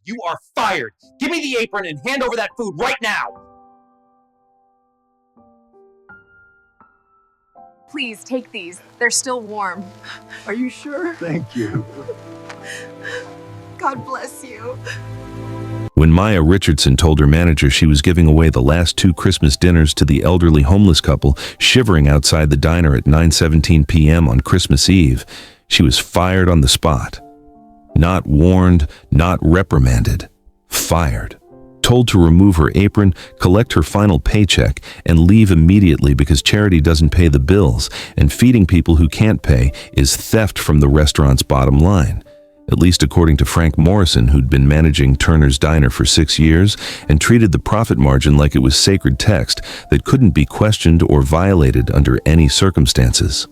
You are fired. Give me the apron and hand over that food right now. Please take these. They're still warm. Are you sure? Thank you. God bless you. When Maya Richardson told her manager she was giving away the last 2 Christmas dinners to the elderly homeless couple shivering outside the diner at 9:17 p.m. on Christmas Eve, she was fired on the spot. Not warned, not reprimanded. Fired. Told to remove her apron, collect her final paycheck, and leave immediately because charity doesn't pay the bills, and feeding people who can't pay is theft from the restaurant's bottom line. At least according to Frank Morrison, who'd been managing Turner's Diner for 6 years and treated the profit margin like it was sacred text that couldn't be questioned or violated under any circumstances.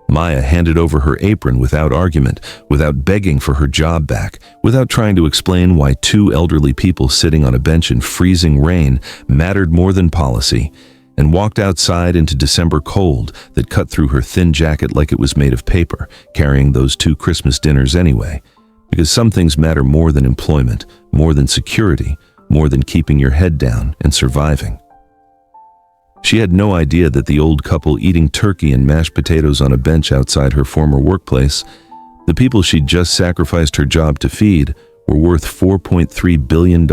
Maya handed over her apron without argument, without begging for her job back, without trying to explain why 2 elderly people sitting on a bench in freezing rain mattered more than policy, and walked outside into December cold that cut through her thin jacket like it was made of paper, carrying those 2 Christmas dinners anyway. Because some things matter more than employment, more than security, more than keeping your head down and surviving. She had no idea that the old couple eating turkey and mashed potatoes on a bench outside her former workplace, the people she'd just sacrificed her job to feed, were worth $4.3 billion.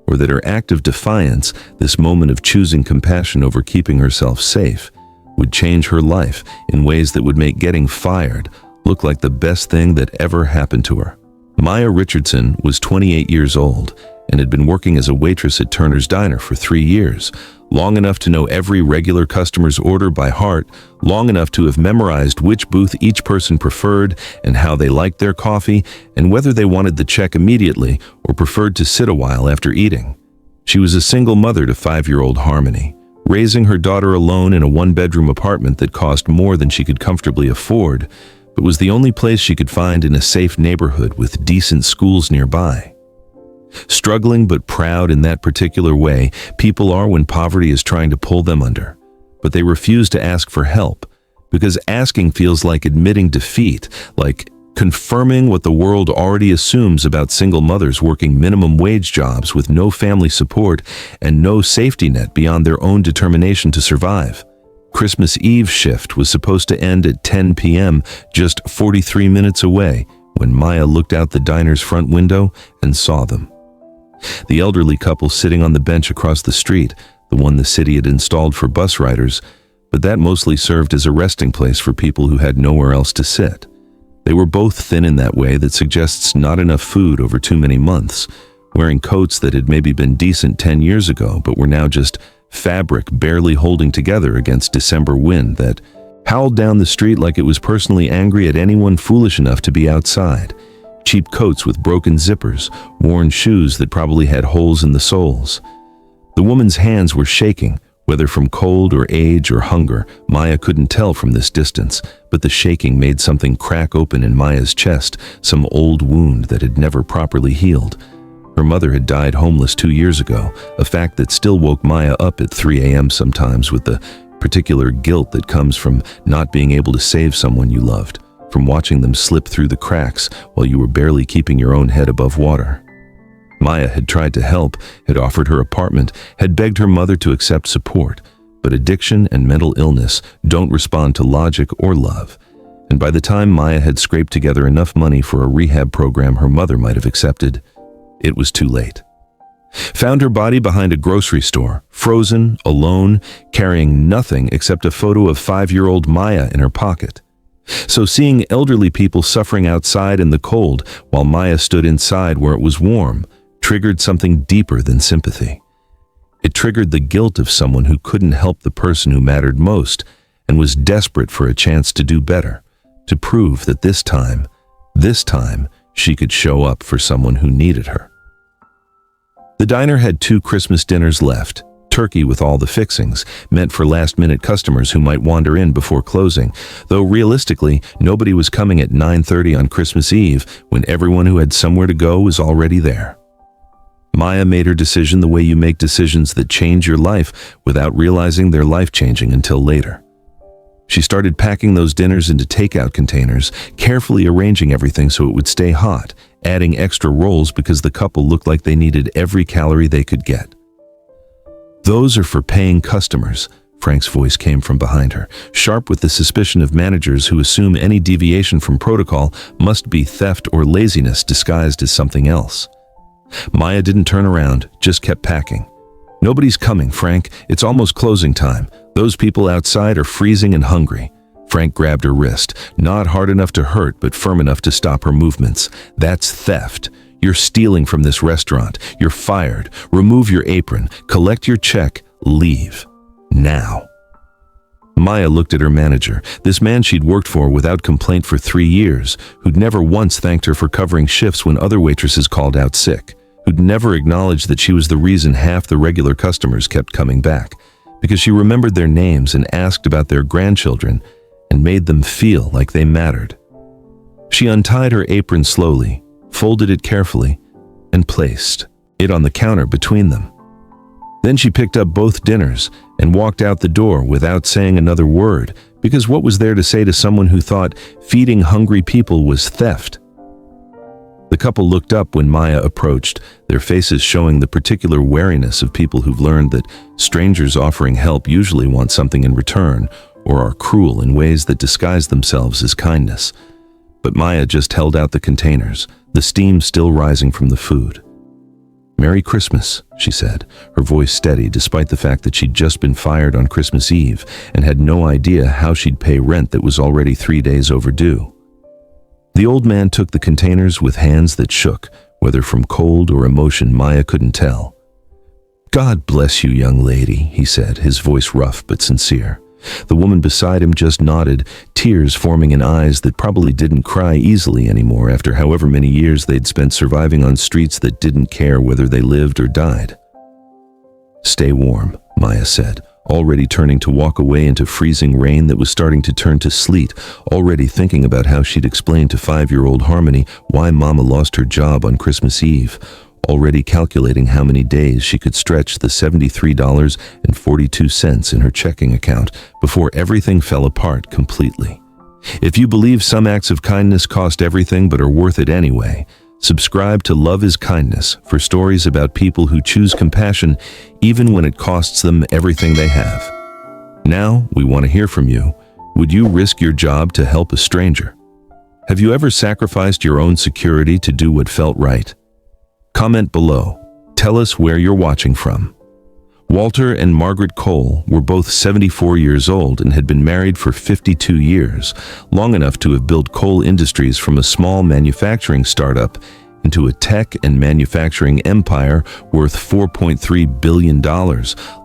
Or that her act of defiance, this moment of choosing compassion over keeping herself safe, would change her life in ways that would make getting fired look like the best thing that ever happened to her. Maya Richardson was 28 years old and had been working as a waitress at Turner's Diner for 3 years, long enough to know every regular customer's order by heart, long enough to have memorized which booth each person preferred and how they liked their coffee and whether they wanted the check immediately or preferred to sit a while after eating. She was a single mother to 5-year-old Harmony, raising her daughter alone in a 1-bedroom apartment that cost more than she could comfortably afford, but was the only place she could find in a safe neighborhood with decent schools nearby. Struggling but proud in that particular way people are when poverty is trying to pull them under. But they refuse to ask for help, because asking feels like admitting defeat, like confirming what the world already assumes about single mothers working minimum wage jobs with no family support and no safety net beyond their own determination to survive. Christmas Eve shift was supposed to end at 10 p.m., just 43 minutes away, when Maya looked out the diner's front window and saw them. The elderly couple sitting on the bench across the street, the one the city had installed for bus riders, but that mostly served as a resting place for people who had nowhere else to sit. They were both thin in that way that suggests not enough food over too many months, wearing coats that had maybe been decent 10 years ago but were now just fabric barely holding together against December wind that howled down the street like it was personally angry at anyone foolish enough to be outside. Cheap coats with broken zippers, worn shoes that probably had holes in the soles. The woman's hands were shaking, whether from cold or age or hunger. Maya couldn't tell from this distance, but the shaking made something crack open in Maya's chest, some old wound that had never properly healed. Her mother had died homeless 2 years ago, a fact that still woke Maya up at 3 a.m. sometimes with the particular guilt that comes from not being able to save someone you loved, from watching them slip through the cracks while you were barely keeping your own head above water. Maya had tried to help, had offered her apartment, had begged her mother to accept support, but addiction and mental illness don't respond to logic or love, and by the time Maya had scraped together enough money for a rehab program her mother might have accepted, it was too late. Found her body behind a grocery store, frozen, alone, carrying nothing except a photo of 5-year-old Maya in her pocket. So seeing elderly people suffering outside in the cold while Maya stood inside where it was warm triggered something deeper than sympathy. It triggered the guilt of someone who couldn't help the person who mattered most and was desperate for a chance to do better, to prove that this time, she could show up for someone who needed her. The diner had 2 Christmas dinners left, turkey with all the fixings, meant for last-minute customers who might wander in before closing, though realistically, nobody was coming at 9:30 on Christmas Eve when everyone who had somewhere to go was already there. Maya made her decision the way you make decisions that change your life without realizing they're life-changing until later. She started packing those dinners into takeout containers, carefully arranging everything so it would stay hot, adding extra rolls because the couple looked like they needed every calorie they could get. "Those are for paying customers," Frank's voice came from behind her, sharp with the suspicion of managers who assume any deviation from protocol must be theft or laziness disguised as something else. Maya didn't turn around, just kept packing. "Nobody's coming, Frank. It's almost closing time. Those people outside are freezing and hungry." Frank grabbed her wrist, not hard enough to hurt but firm enough to stop her movements. "That's theft. You're stealing from this restaurant. You're fired. Remove your apron. Collect your check. Leave. Now." Maya looked at her manager, this man she'd worked for without complaint for 3 years, who'd never once thanked her for covering shifts when other waitresses called out sick, who'd never acknowledged that she was the reason half the regular customers kept coming back, because she remembered their names and asked about their grandchildren and made them feel like they mattered. She untied her apron slowly, folded it carefully, and placed it on the counter between them. Then she picked up both dinners and walked out the door without saying another word, because what was there to say to someone who thought feeding hungry people was theft? The couple looked up when Maya approached, their faces showing the particular wariness of people who've learned that strangers offering help usually want something in return or are cruel in ways that disguise themselves as kindness. But Maya just held out the containers, the steam still rising from the food. "Merry Christmas," she said, her voice steady despite the fact that she'd just been fired on Christmas Eve and had no idea how she'd pay rent that was already 3 days overdue. The old man took the containers with hands that shook, whether from cold or emotion Maya couldn't tell. "God bless you, young lady," he said, his voice rough but sincere. The woman beside him just nodded, tears forming in eyes that probably didn't cry easily anymore after however many years they'd spent surviving on streets that didn't care whether they lived or died. "Stay warm," Maya said, already turning to walk away into freezing rain that was starting to turn to sleet, already thinking about how she'd explain to 5-year-old Harmony why Mama lost her job on Christmas Eve, already calculating how many days she could stretch the $73.42 in her checking account before everything fell apart completely. If you believe some acts of kindness cost everything but are worth it anyway, subscribe to Love is Kindness for stories about people who choose compassion even when it costs them everything they have. Now, we want to hear from you. Would you risk your job to help a stranger? Have you ever sacrificed your own security to do what felt right? Comment below. Tell us where you're watching from. Walter and Margaret Cole were both 74 years old and had been married for 52 years, long enough to have built Cole Industries from a small manufacturing startup into a tech and manufacturing empire worth $4.3 billion,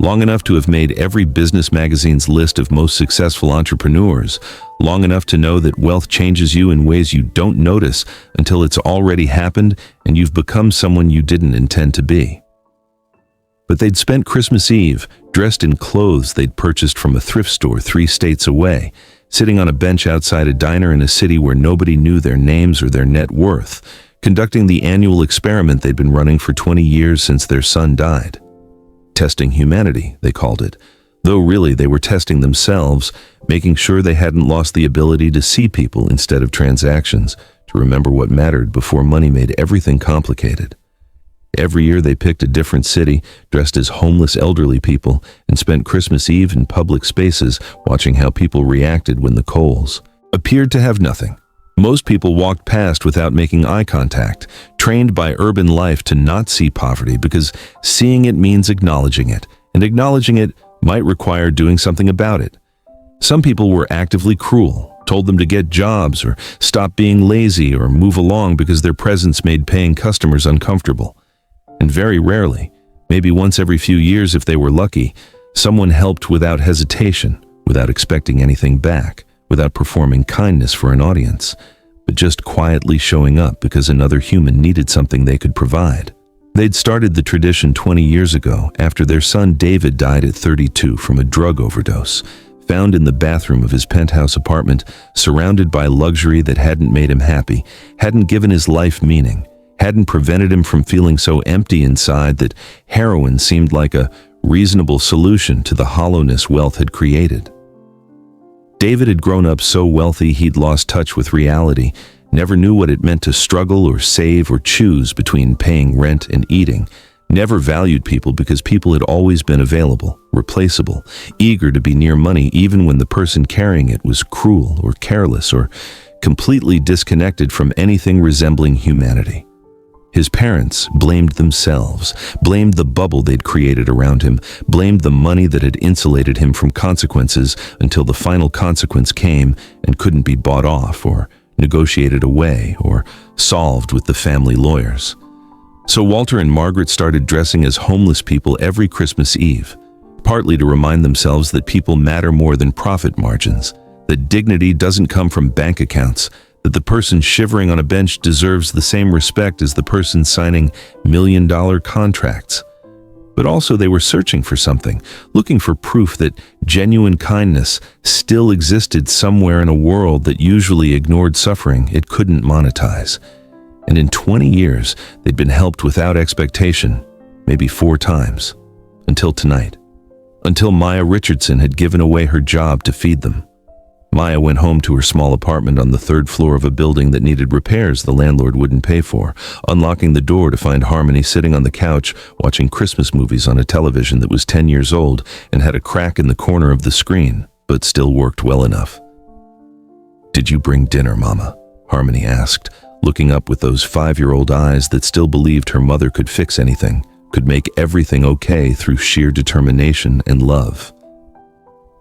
long enough to have made every business magazine's list of most successful entrepreneurs, long enough to know that wealth changes you in ways you don't notice until it's already happened and you've become someone you didn't intend to be. But they'd spent Christmas Eve dressed in clothes they'd purchased from a thrift store 3 states away, sitting on a bench outside a diner in a city where nobody knew their names or their net worth, conducting the annual experiment they'd been running for 20 years since their son died. Testing humanity, they called it, though really they were testing themselves, making sure they hadn't lost the ability to see people instead of transactions, to remember what mattered before money made everything complicated. Every year they picked a different city, dressed as homeless elderly people, and spent Christmas Eve in public spaces watching how people reacted when the Coles appeared to have nothing. Most people walked past without making eye contact, trained by urban life to not see poverty because seeing it means acknowledging it, and acknowledging it might require doing something about it. Some people were actively cruel, told them to get jobs or stop being lazy or move along because their presence made paying customers uncomfortable. And very rarely, maybe once every few years if they were lucky, someone helped without hesitation, without expecting anything back, without performing kindness for an audience, but just quietly showing up because another human needed something they could provide. They'd started the tradition 20 years ago after their son David died at 32 from a drug overdose, found in the bathroom of his penthouse apartment, surrounded by luxury that hadn't made him happy, hadn't given his life meaning, hadn't prevented him from feeling so empty inside that heroin seemed like a reasonable solution to the hollowness wealth had created. David had grown up so wealthy he'd lost touch with reality, never knew what it meant to struggle or save or choose between paying rent and eating, never valued people because people had always been available, replaceable, eager to be near money even when the person carrying it was cruel or careless or completely disconnected from anything resembling humanity. His parents blamed themselves, blamed the bubble they'd created around him, blamed the money that had insulated him from consequences until the final consequence came and couldn't be bought off or negotiated away or solved with the family lawyers. So Walter and Margaret started dressing as homeless people every Christmas Eve, partly to remind themselves that people matter more than profit margins, that dignity doesn't come from bank accounts, that the person shivering on a bench deserves the same respect as the person signing million-dollar contracts. But also they were searching for something, looking for proof that genuine kindness still existed somewhere in a world that usually ignored suffering it couldn't monetize. And in 20 years, they'd been helped without expectation, maybe 4 times, until tonight, until Maya Richardson had given away her job to feed them. Maya went home to her small apartment on the 3rd floor of a building that needed repairs the landlord wouldn't pay for, unlocking the door to find Harmony sitting on the couch watching Christmas movies on a television that was 10 years old and had a crack in the corner of the screen, but still worked well enough. "Did you bring dinner, Mama?" Harmony asked, looking up with those 5-year-old eyes that still believed her mother could fix anything, could make everything okay through sheer determination and love.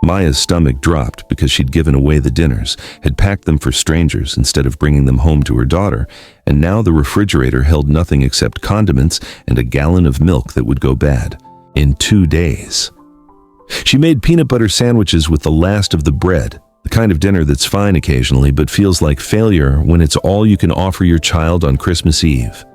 Maya's stomach dropped because she'd given away the dinners, had packed them for strangers instead of bringing them home to her daughter, and now the refrigerator held nothing except condiments and a gallon of milk that would go bad in 2 days. She made peanut butter sandwiches with the last of the bread, the kind of dinner that's fine occasionally but feels like failure when it's all you can offer your child on Christmas Eve.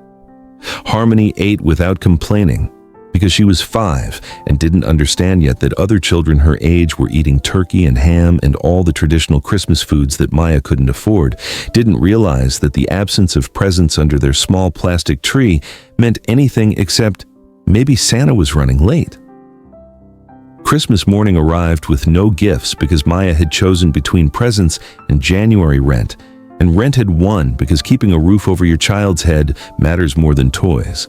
Harmony ate without complaining, because she was 5 and didn't understand yet that other children her age were eating turkey and ham and all the traditional Christmas foods that Maya couldn't afford, didn't realize that the absence of presents under their small plastic tree meant anything except maybe Santa was running late. Christmas morning arrived with no gifts because Maya had chosen between presents and January rent, and rent had won because keeping a roof over your child's head matters more than toys.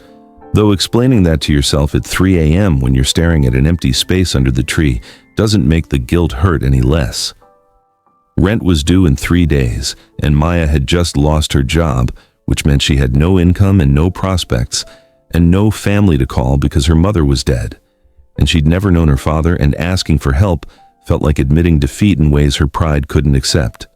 Though explaining that to yourself at 3 a.m. when you're staring at an empty space under the tree doesn't make the guilt hurt any less. Rent was due in 3 days, and Maya had just lost her job, which meant she had no income and no prospects, and no family to call because her mother was dead. And she'd never known her father, and asking for help felt like admitting defeat in ways her pride couldn't accept.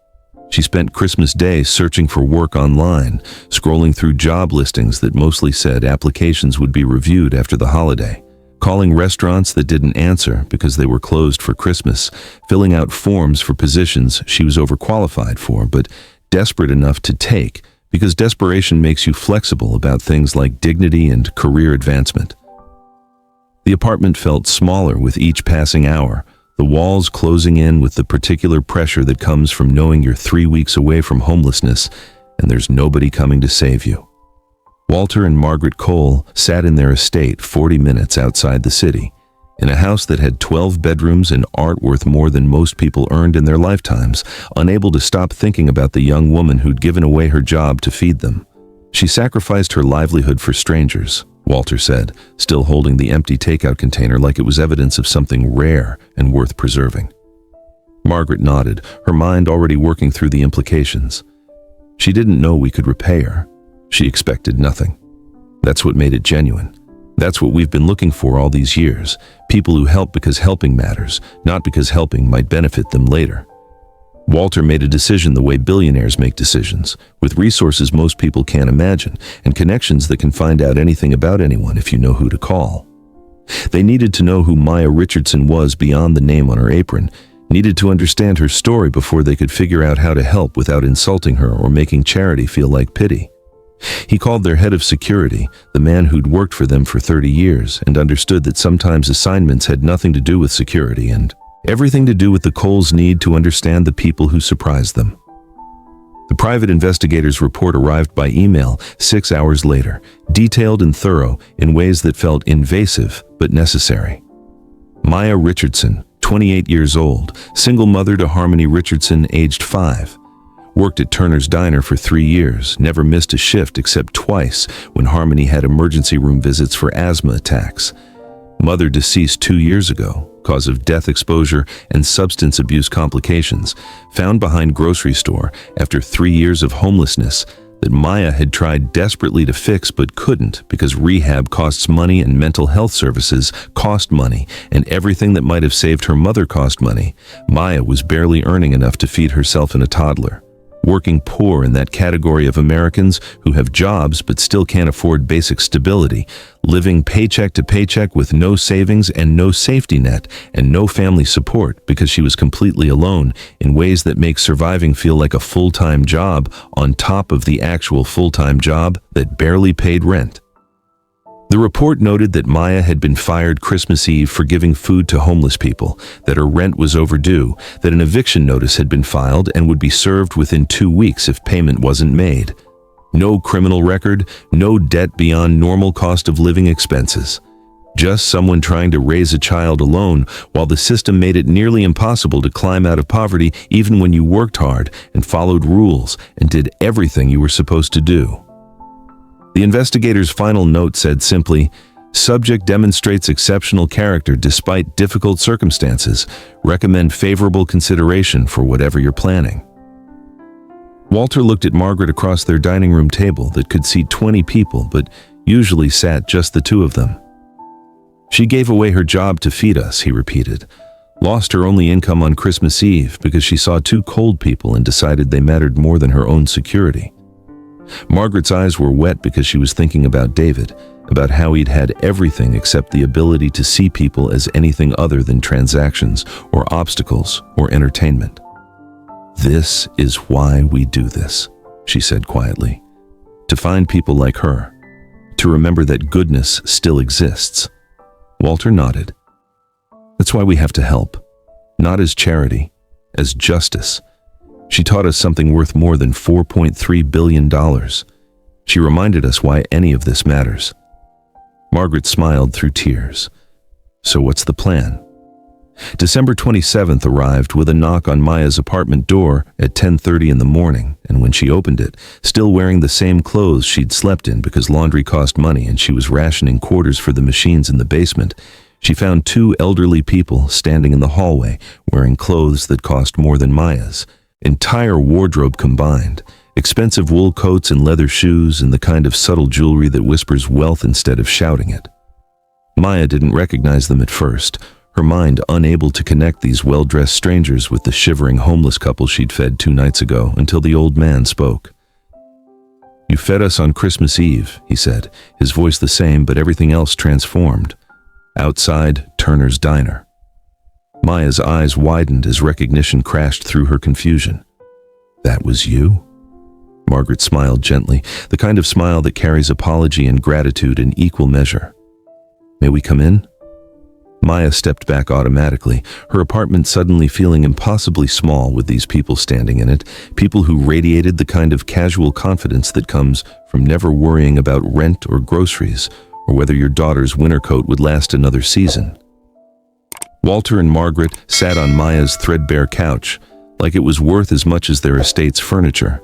She spent Christmas Day searching for work online, scrolling through job listings that mostly said applications would be reviewed after the holiday, calling restaurants that didn't answer because they were closed for Christmas, filling out forms for positions she was overqualified for but desperate enough to take because desperation makes you flexible about things like dignity and career advancement. The apartment felt smaller with each passing hour, the walls closing in with the particular pressure that comes from knowing you're 3 weeks away from homelessness and there's nobody coming to save you. Walter and Margaret Cole sat in their estate 40 minutes outside the city, in a house that had 12 bedrooms and art worth more than most people earned in their lifetimes, unable to stop thinking about the young woman who'd given away her job to feed them. She sacrificed her livelihood for strangers, Walter said, still holding the empty takeout container like it was evidence of something rare and worth preserving. Margaret nodded, her mind already working through the implications. She didn't know we could repay her. She expected nothing. That's what made it genuine. That's what we've been looking for all these years, people who help because helping matters, not because helping might benefit them later. Walter made a decision the way billionaires make decisions, with resources most people can't imagine, and connections that can find out anything about anyone if you know who to call. They needed to know who Maya Richardson was beyond the name on her apron, needed to understand her story before they could figure out how to help without insulting her or making charity feel like pity. He called their head of security, the man who'd worked for them for 30 years, and understood that sometimes assignments had nothing to do with security and everything to do with the Coles' need to understand the people who surprised them. The private investigator's report arrived by email 6 hours later, detailed and thorough in ways that felt invasive but necessary. Maya Richardson, 28 years old, single mother to Harmony Richardson, aged 5. Worked at Turner's Diner for 3 years, never missed a shift except twice when Harmony had emergency room visits for asthma attacks. Mother deceased 2 years ago, cause of death exposure and substance abuse complications, found behind grocery store after 3 years of homelessness that Maya had tried desperately to fix but couldn't because rehab costs money and mental health services cost money, and everything that might have saved her mother cost money. Maya was barely earning enough to feed herself and a toddler. Working poor in that category of Americans who have jobs but still can't afford basic stability, living paycheck to paycheck with no savings and no safety net and no family support because she was completely alone in ways that make surviving feel like a full-time job on top of the actual full-time job that barely paid rent. The report noted that Maya had been fired Christmas Eve for giving food to homeless people, that her rent was overdue, that an eviction notice had been filed and would be served within 2 weeks if payment wasn't made. No criminal record, no debt beyond normal cost of living expenses. Just someone trying to raise a child alone while the system made it nearly impossible to climb out of poverty even when you worked hard and followed rules and did everything you were supposed to do. The investigator's final note said simply, "Subject demonstrates exceptional character despite difficult circumstances. Recommend favorable consideration for whatever you're planning." Walter looked at Margaret across their dining room table that could seat 20 people but usually sat just the two of them. "She gave away her job to feed us," he repeated. "Lost her only income on Christmas Eve because she saw 2 cold people and decided they mattered more than her own security." Margaret's eyes were wet because she was thinking about David, about how he'd had everything except the ability to see people as anything other than transactions or obstacles or entertainment. "This is why we do this," she said quietly. "To find people like her. To remember that goodness still exists." Walter nodded. "That's why we have to help. Not as charity, as justice. She taught us something worth more than $4.3 billion. She reminded us why any of this matters." Margaret smiled through tears. "So what's the plan?" December 27th arrived with a knock on Maya's apartment door at 10:30 in the morning, and when she opened it, still wearing the same clothes she'd slept in because laundry cost money and she was rationing quarters for the machines in the basement, she found 2 elderly people standing in the hallway wearing clothes that cost more than Maya's. Entire wardrobe combined, expensive wool coats and leather shoes and the kind of subtle jewelry that whispers wealth instead of shouting it. Maya didn't recognize them at first, her mind unable to connect these well-dressed strangers with the shivering homeless couple she'd fed 2 nights ago until the old man spoke. "You fed us on Christmas Eve," he said, his voice the same but everything else transformed. Outside Turner's Diner. Maya's eyes widened as recognition crashed through her confusion. "That was you?" Margaret smiled gently, the kind of smile that carries apology and gratitude in equal measure. "May we come in?" Maya stepped back automatically, her apartment suddenly feeling impossibly small with these people standing in it, people who radiated the kind of casual confidence that comes from never worrying about rent or groceries, or whether your daughter's winter coat would last another season. Walter and Margaret sat on Maya's threadbare couch, like it was worth as much as their estate's furniture.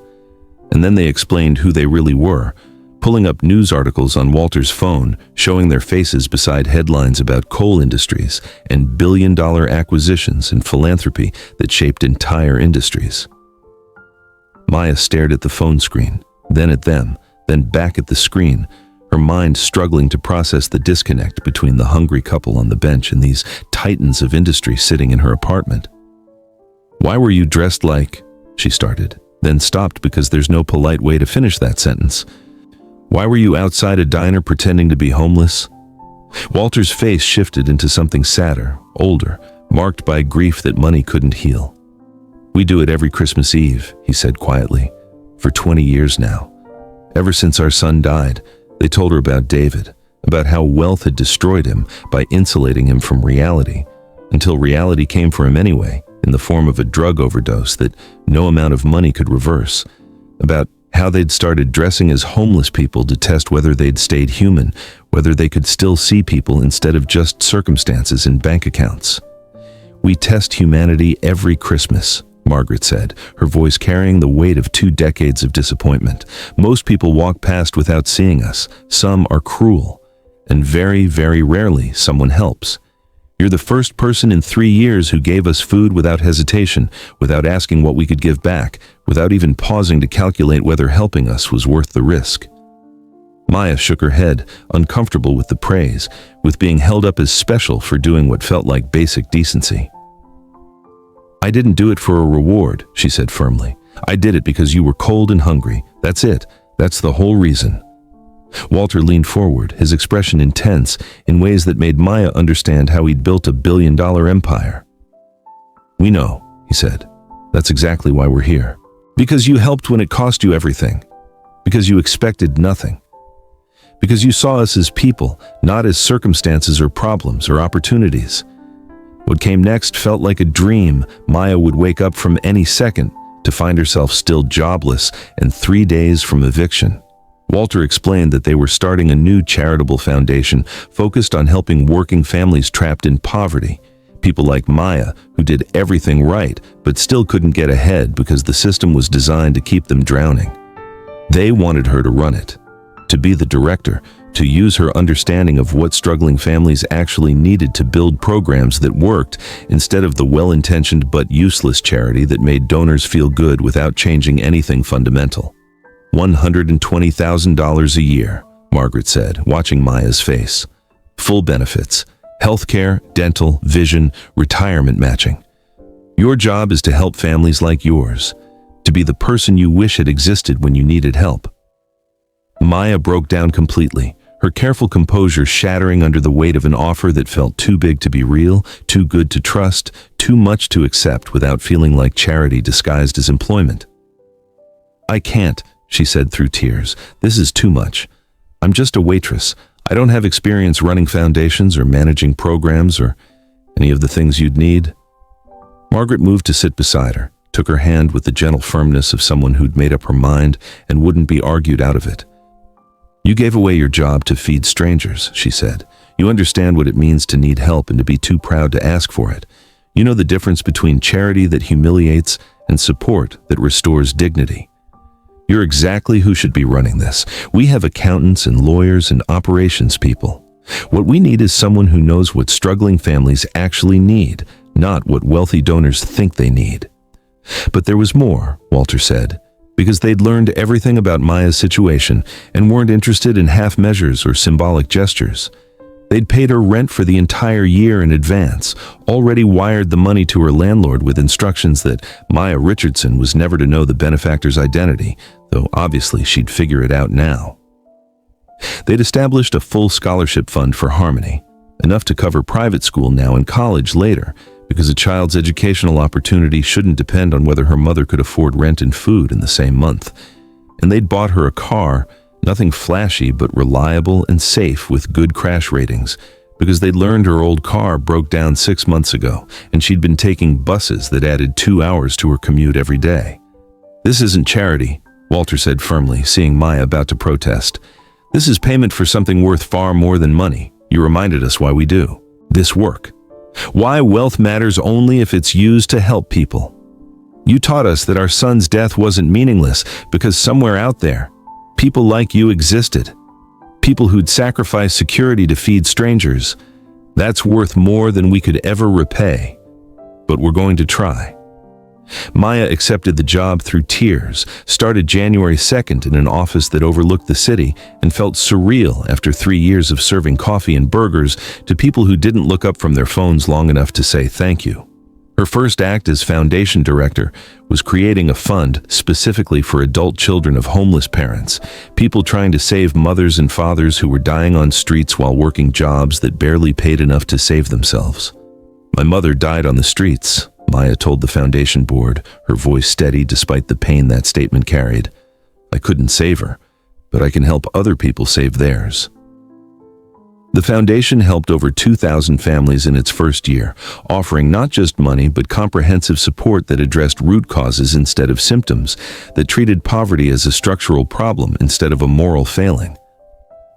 And then they explained who they really were, pulling up news articles on Walter's phone, showing their faces beside headlines about coal industries and billion-dollar acquisitions and philanthropy that shaped entire industries. Maya stared at the phone screen, then at them, then back at the screen, her mind struggling to process the disconnect between the hungry couple on the bench and these titans of industry sitting in her apartment. "Why were you dressed like—" she started, then stopped because there's no polite way to finish that sentence. "Why were you outside a diner pretending to be homeless?" Walter's face shifted into something sadder, older, marked by grief that money couldn't heal. "We do it every Christmas Eve," he said quietly, "for 20 years now. Ever since our son died, they told her about David, about how wealth had destroyed him by insulating him from reality, until reality came for him anyway, in the form of a drug overdose that no amount of money could reverse, about how they'd started dressing as homeless people to test whether they'd stayed human, whether they could still see people instead of just circumstances and bank accounts. We test humanity every Christmas, Margaret said, her voice carrying the weight of 2 decades of disappointment. Most people walk past without seeing us. Some are cruel. And very, very rarely someone helps. You're the first person in 3 years who gave us food without hesitation, without asking what we could give back, without even pausing to calculate whether helping us was worth the risk. Maya shook her head, uncomfortable with the praise, with being held up as special for doing what felt like basic decency. I didn't do it for a reward, she said firmly. I did it because you were cold and hungry. That's it. That's the whole reason. Walter leaned forward, his expression intense, in ways that made Maya understand how he'd built a billion-dollar empire. We know, he said. That's exactly why we're here. Because you helped when it cost you everything. Because you expected nothing. Because you saw us as people, not as circumstances or problems or opportunities. What came next felt like a dream. Maya would wake up from any second to find herself still jobless and 3 days from eviction. Walter explained that they were starting a new charitable foundation focused on helping working families trapped in poverty, people like Maya who did everything right but still couldn't get ahead because the system was designed to keep them drowning. They wanted her to run it, to be the director, to use her understanding of what struggling families actually needed to build programs that worked instead of the well-intentioned but useless charity that made donors feel good without changing anything fundamental. $120,000 a year, Margaret said, watching Maya's face. Full benefits, healthcare, dental, vision, retirement matching. Your job is to help families like yours, to be the person you wish had existed when you needed help. Maya broke down completely, her careful composure shattering under the weight of an offer that felt too big to be real, too good to trust, too much to accept without feeling like charity disguised as employment. I can't, she said through tears. This is too much. I'm just a waitress. I don't have experience running foundations or managing programs or any of the things you'd need. Margaret moved to sit beside her, took her hand with the gentle firmness of someone who'd made up her mind and wouldn't be argued out of it. You gave away your job to feed strangers, she said. You understand what it means to need help and to be too proud to ask for it. You know the difference between charity that humiliates and support that restores dignity. You're exactly who should be running this. We have accountants and lawyers and operations people. What we need is someone who knows what struggling families actually need, not what wealthy donors think they need. But there was more, Walter said, because they'd learned everything about Maya's situation and weren't interested in half measures or symbolic gestures. They'd paid her rent for the entire year in advance, already wired the money to her landlord with instructions that Maya Richardson was never to know the benefactor's identity, though obviously she'd figure it out now. They'd established a full scholarship fund for Harmony, enough to cover private school now and college later, because a child's educational opportunity shouldn't depend on whether her mother could afford rent and food in the same month. And they'd bought her a car, nothing flashy but reliable and safe with good crash ratings, because they'd learned her old car broke down 6 months ago and she'd been taking buses that added 2 hours to her commute every day. This isn't charity, Walter said firmly, seeing Maya about to protest. This is payment for something worth far more than money. You reminded us why we do this work. Why wealth matters only if it's used to help people. You taught us that our son's death wasn't meaningless because somewhere out there, people like you existed. People who'd sacrifice security to feed strangers. That's worth more than we could ever repay. But we're going to try. Maya accepted the job through tears, started January 2nd in an office that overlooked the city, and felt surreal after 3 years of serving coffee and burgers to people who didn't look up from their phones long enough to say thank you. Her first act as foundation director was creating a fund specifically for adult children of homeless parents, people trying to save mothers and fathers who were dying on streets while working jobs that barely paid enough to save themselves. My mother died on the streets, Maya told the foundation board, her voice steady despite the pain that statement carried. I couldn't save her, but I can help other people save theirs. The foundation helped over 2,000 families in its first year, offering not just money but comprehensive support that addressed root causes instead of symptoms, that treated poverty as a structural problem instead of a moral failing.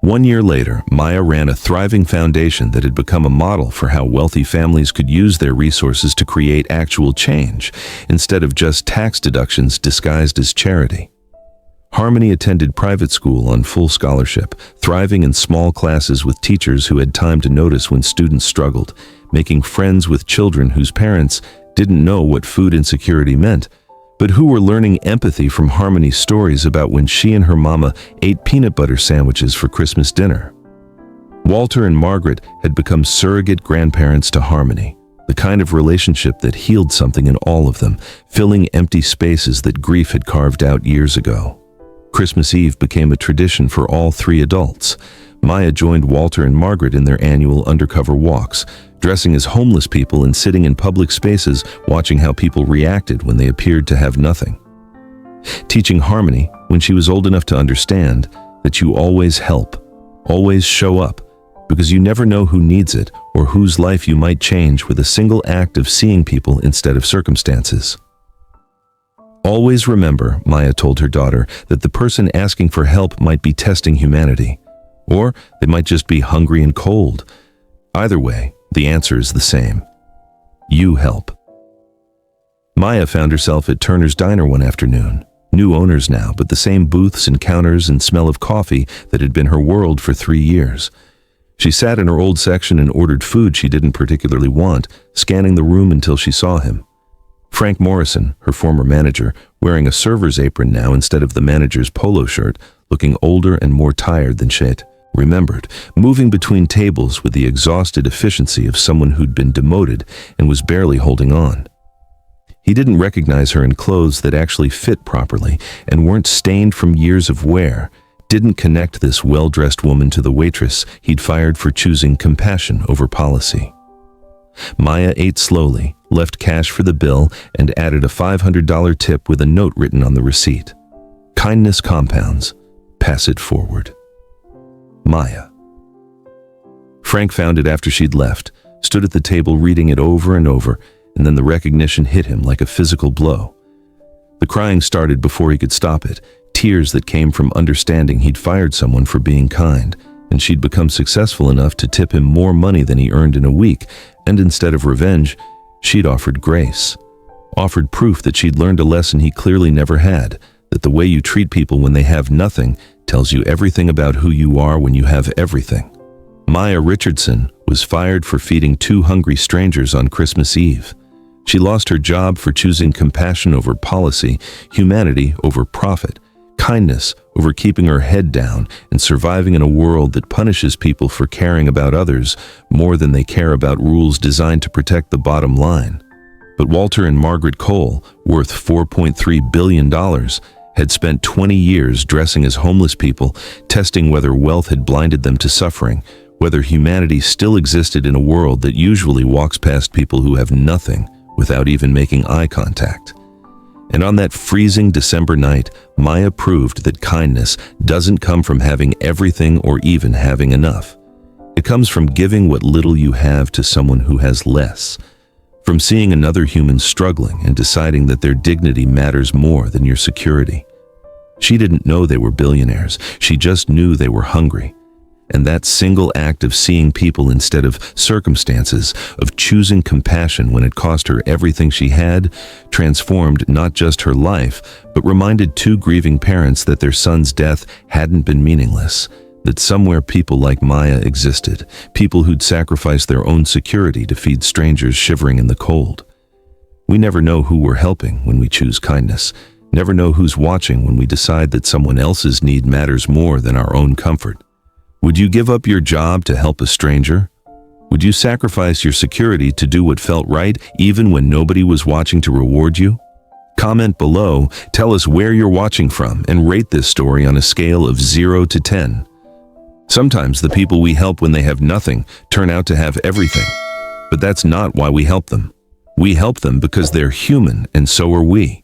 1 year later, Maya ran a thriving foundation that had become a model for how wealthy families could use their resources to create actual change, instead of just tax deductions disguised as charity. Harmony attended private school on full scholarship, thriving in small classes with teachers who had time to notice when students struggled, making friends with children whose parents didn't know what food insecurity meant, but who were learning empathy from Harmony's stories about when she and her mama ate peanut butter sandwiches for Christmas dinner. Walter and Margaret had become surrogate grandparents to Harmony, the kind of relationship that healed something in all of them, filling empty spaces that grief had carved out years ago. Christmas Eve became a tradition for all three adults. Maya joined Walter and Margaret in their annual undercover walks, dressing as homeless people and sitting in public spaces watching how people reacted when they appeared to have nothing. Teaching Harmony, when she was old enough to understand, that you always help, always show up, because you never know who needs it or whose life you might change with a single act of seeing people instead of circumstances. Always remember, Maya told her daughter, that the person asking for help might be testing humanity, or they might just be hungry and cold. Either way, the answer is the same. You help. Maya found herself at Turner's Diner one afternoon. New owners now, but the same booths and counters and smell of coffee that had been her world for 3 years. She sat in her old section and ordered food she didn't particularly want, scanning the room until she saw him. Frank Morrison, her former manager, wearing a server's apron now instead of the manager's polo shirt, looking older and more tired than she'd remembered, moving between tables with the exhausted efficiency of someone who'd been demoted and was barely holding on. He didn't recognize her in clothes that actually fit properly and weren't stained from years of wear, didn't connect this well-dressed woman to the waitress he'd fired for choosing compassion over policy. Maya ate slowly, left cash for the bill, and added a $500 tip with a note written on the receipt. Kindness compounds. Pass it forward. Maya. Frank found it after she'd left, stood at the table reading it over and over, and then the recognition hit him like a physical blow. The crying started before he could stop it, tears that came from understanding he'd fired someone for being kind, and she'd become successful enough to tip him more money than he earned in a week, and instead of revenge, she'd offered grace. Offered proof that she'd learned a lesson he clearly never had, that the way you treat people when they have nothing tells you everything about who you are when you have everything. Maya Richardson was fired for feeding 2 hungry strangers on Christmas Eve. She lost her job for choosing compassion over policy, humanity over profit, kindness over keeping her head down and surviving in a world that punishes people for caring about others more than they care about rules designed to protect the bottom line. But Walter and Margaret Cole, worth $4.3 billion, had spent 20 years dressing as homeless people, testing whether wealth had blinded them to suffering, whether humanity still existed in a world that usually walks past people who have nothing without even making eye contact. And on that freezing December night, Maya proved that kindness doesn't come from having everything or even having enough. It comes from giving what little you have to someone who has less, from seeing another human struggling and deciding that their dignity matters more than your security. She didn't know they were billionaires, she just knew they were hungry. And that single act of seeing people instead of circumstances, of choosing compassion when it cost her everything she had, transformed not just her life, but reminded 2 grieving parents that their son's death hadn't been meaningless, that somewhere people like Maya existed, people who'd sacrificed their own security to feed strangers shivering in the cold. We never know who we're helping when we choose kindness, never know who's watching when we decide that someone else's need matters more than our own comfort. Would you give up your job to help a stranger? Would you sacrifice your security to do what felt right, even when nobody was watching to reward you? Comment below, tell us where you're watching from, and rate this story on a scale of 0 to 10. Sometimes the people we help when they have nothing turn out to have everything. But that's not why we help them. We help them because they're human, and so are we.